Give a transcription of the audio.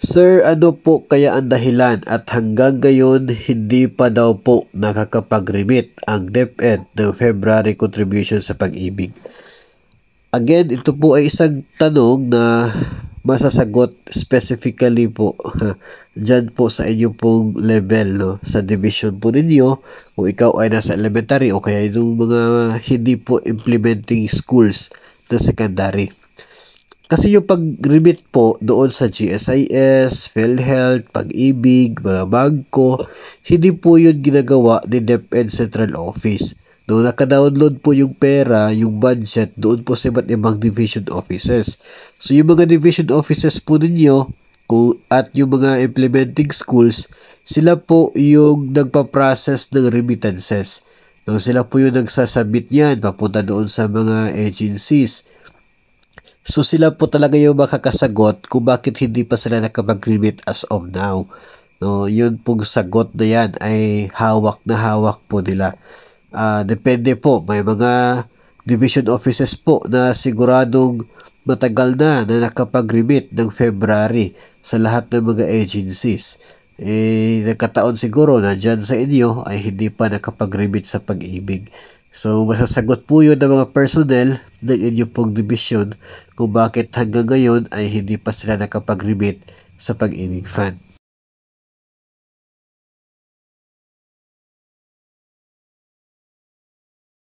Sir, ano po kaya ang dahilan at hanggang ngayon hindi pa daw po nakakapag-remit ang DepEd ng February contribution sa pag-ibig? Again, ito po ay isang tanong na masasagot specifically po dyan po sa inyo pong level, no? Sa division po ninyo, kung ikaw ay nasa elementary o kaya yung mga hindi po implementing schools na secondary. Kasi yung pag-remit po doon sa GSIS, PhilHealth, Pag-ibig, mga bangko, hindi po yun ginagawa ni DepEd Central Office. Doon naka-download po yung pera, yung budget, doon po sa iba't ibang division offices. So yung mga division offices po ninyo, at yung mga implementing schools, sila po yung nagpa-process ng remittances. No, sila po yung nagsasubmit yan, papunta doon sa mga agencies. So sila po talaga yung makakasagot kung bakit hindi pa sila nakapag-remit as of now. No, yun pong sagot na yan ay hawak na hawak po nila. Depende po, may mga division offices po na siguradong matagal na nakapag-remit ng February sa lahat ng mga agencies. Nagkataon siguro na dyan sa inyo ay hindi pa nakapag-remit sa pag-ibig. So, masasagot po yun ng mga personnel ng inyong pong division kung bakit hanggang ngayon ay hindi pa sila nakapag-remit sa pag-ibig fund.